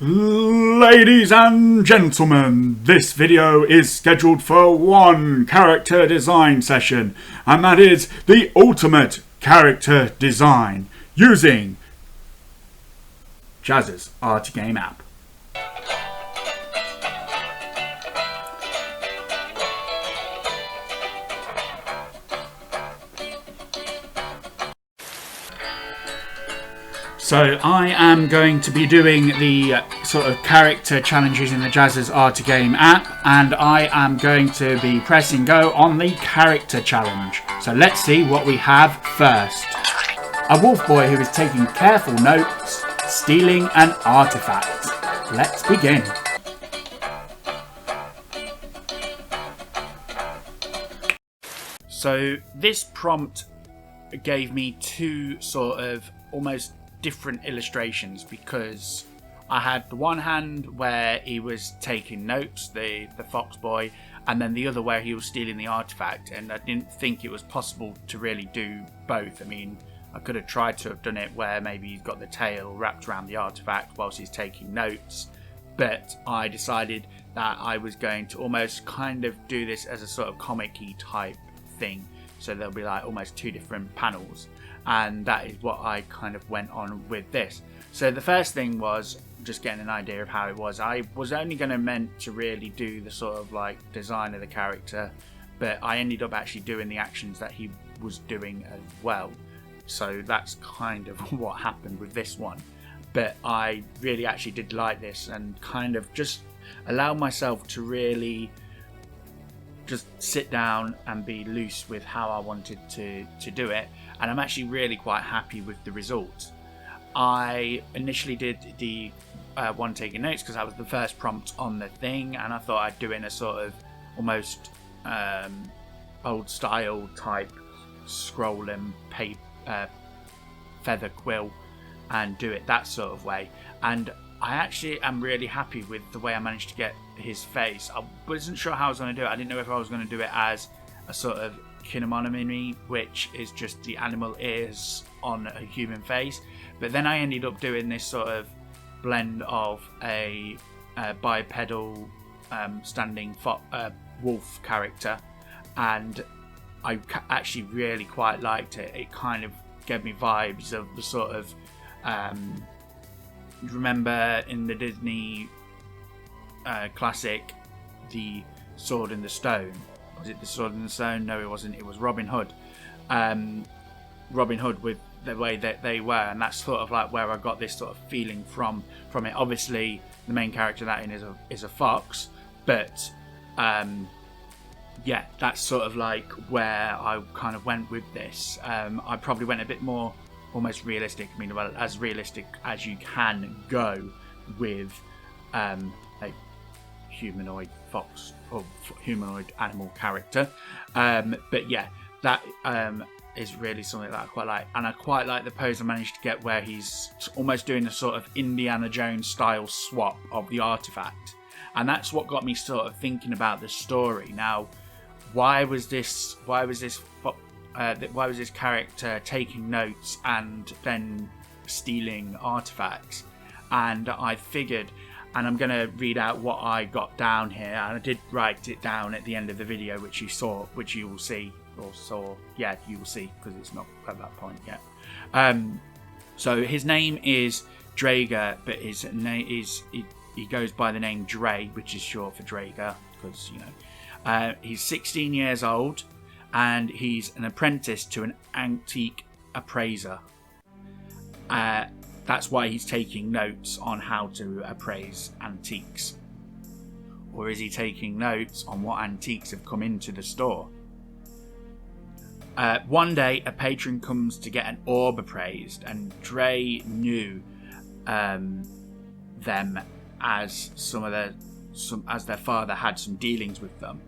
Ladies and gentlemen, this video is scheduled for one character design session, and that is the ultimate character design using Jazza's Arty Game App. So I am going to be doing the sort of character challenges in the Jazza's Arty Game app, and I am going to be pressing go on the character challenge. So let's see what we have first. A wolf boy who is taking careful notes, stealing an artifact. Let's begin. So this prompt gave me two sort of almost different illustrations, because I had the one hand where he was taking notes, the fox boy, and then the other where he was stealing the artifact, and I didn't think it was possible to really do both. I mean, I could have tried to have done it where maybe he's got the tail wrapped around the artifact whilst he's taking notes, but I decided that I was going to almost kind of do this as a sort of comic-y type thing, so there'll be like almost two different panels. And that is what I kind of went on with this. So the first thing was just getting an idea of how it was. I was only going to meant to really do the sort of like design of the character, but I ended up actually doing the actions that he was doing as well. So that's kind of what happened with this one. But I really actually did like this, and kind of just allow myself to really just sit down and be loose with how I wanted to do it, and I'm actually really quite happy with the result. I initially did the one taking notes because that was the first prompt on the thing, and I thought I'd do it in a sort of almost old style type scroll and feather quill and do it that sort of way. And I actually am really happy with the way I managed to get his face. I wasn't sure how I was going to do it. I didn't know if I was going to do it as a sort of kinemonymy, which is just the animal ears on a human face. But then I ended up doing this sort of blend of a bipedal standing wolf character, and I actually really quite liked it. It kind of gave me vibes of the sort of remember in the Disney classic, The Sword and the Stone? Was it The Sword and the Stone? No, it wasn't. It was Robin Hood. Robin Hood, with the way that they were, and that's sort of like where I got this sort of feeling from it. Obviously, the main character that in is a fox, but yeah, that's sort of like where I kind of went with this. I probably went a bit more almost realistic. I mean, well, as realistic as you can go with a humanoid fox or humanoid animal character. But yeah, that is really something that I quite like. And I quite like the pose I managed to get where he's almost doing a sort of Indiana Jones style swap of the artifact. And that's what got me sort of thinking about the story. Now, why was this character taking notes and then stealing artifacts? And I figured, and I'm going to read out what I got down here, and I did write it down at the end of the video, which you will see, you will see, because it's not at that point yet. So his name is Drager, but his name is he goes by the name Dre, which is short for Drager, because he's 16 years old, and he's an apprentice to an antique appraiser. That's why he's taking notes on how to appraise antiques. Or is he taking notes on what antiques have come into the store? One day, a patron comes to get an orb appraised, and Dre knew them as as their father had some dealings with them,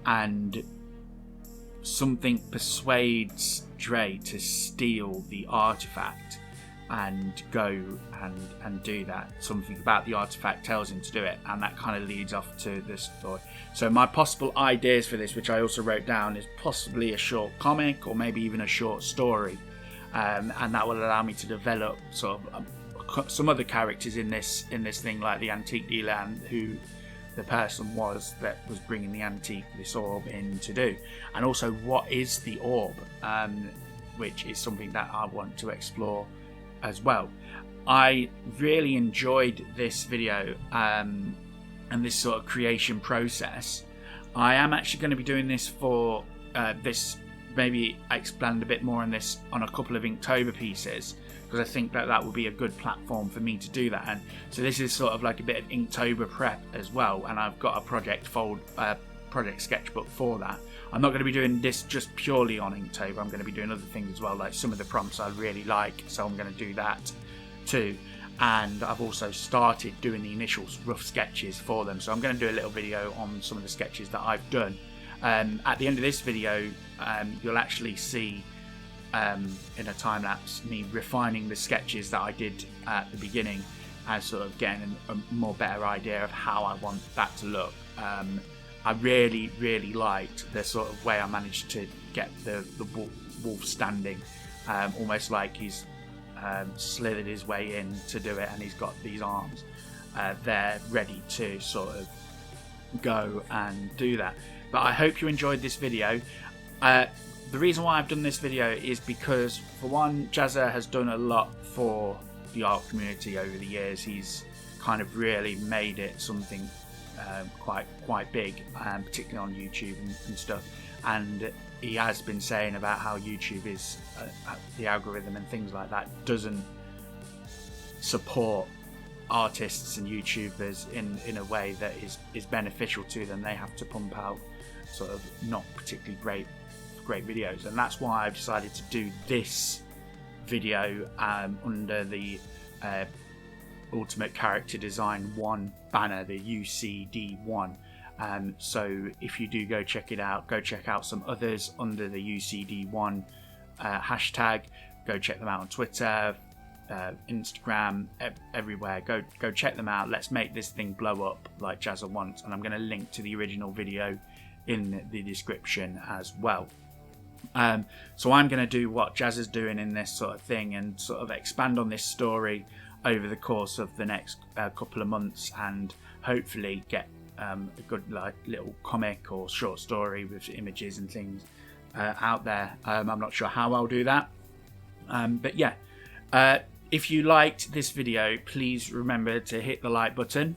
and something persuades Dre to steal the artifact and go and do that. Something about the artifact tells him to do it, and that kind of leads off to this story. So my possible ideas for this, which I also wrote down, is possibly a short comic or maybe even a short story, and that will allow me to develop sort of a some other characters in this thing, like the antique dealer and who the person was that was bringing this orb in to do, and also what is the orb, which is something that I want to explore as well. I really enjoyed this video and this sort of creation process. I am actually going to be doing this for this, maybe expand a bit more on this on a couple of Inktober pieces, because I think that would be a good platform for me to do that. And so this is sort of like a bit of Inktober prep as well, and I've got a project sketchbook for that. I'm not going to be doing this just purely on Inktober. I'm going to be doing other things as well, like some of the prompts I really like, so I'm going to do that too. And I've also started doing the initial rough sketches for them, so I'm going to do a little video on some of the sketches that I've done. At the end of this video, you'll actually see in a time lapse me refining the sketches that I did at the beginning, and sort of getting a more better idea of how I want that to look. I really liked the sort of way I managed to get the wolf standing, almost like he's slithered his way in to do it, and he's got these arms there ready to sort of go and do that. But I hope you enjoyed this video. The reason why I've done this video is because, for one, Jazza has done a lot for the art community over the years. He's kind of really made it something quite big, particularly on YouTube and stuff. And he has been saying about how YouTube is the algorithm and things like that doesn't support artists and YouTubers in a way that is beneficial to them. They have to pump out sort of not particularly great videos, and that's why I've decided to do this video under the Ultimate Character Design 1 banner, the UCD1. So if you do go check it out, go check out some others under the UCD1 hashtag. Go check them out on Twitter, Instagram, everywhere. Go check them out. Let's make this thing blow up like Jazza wants, and I'm going to link to the original video in the description as well. So I'm going to do what Jazza's doing in this sort of thing, and sort of expand on this story over the course of the next couple of months, and hopefully get a good little comic or short story with images and things out there. I'm not sure how I'll do that, but yeah, if you liked this video, please remember to hit the like button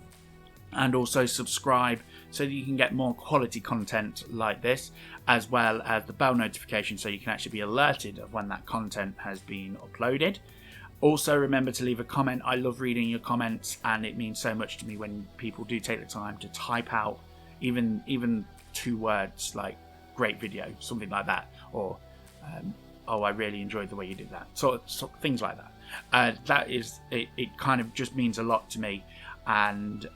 and also subscribe so that you can get more quality content like this, as well as the bell notification so you can actually be alerted of when that content has been uploaded. Also, remember to leave a comment. I love reading your comments, and it means so much to me when people do take the time to type out even 2 words like "great video," something like that, or "oh, I really enjoyed the way you did that," so things like that. That is it kind of just means a lot to me, and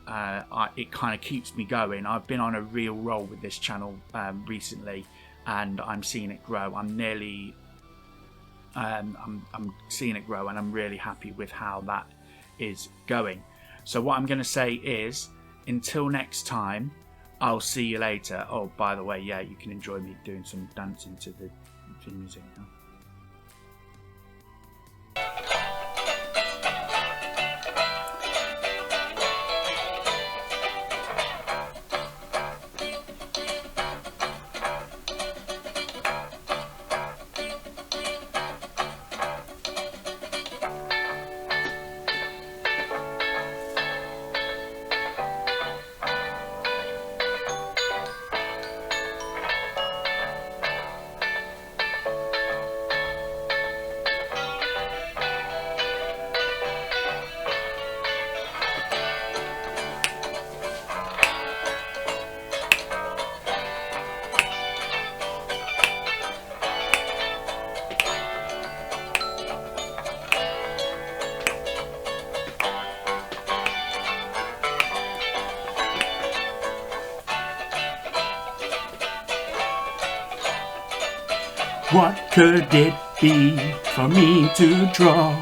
it kind of keeps me going. I've been on a real roll with this channel recently, and I'm seeing it grow. I'm seeing it grow, and I'm really happy with how that is going. So what I'm going to say is, until next time, I'll see you later. Oh, by the way, yeah, you can enjoy me doing some dancing to the music now. What could it be for me to draw?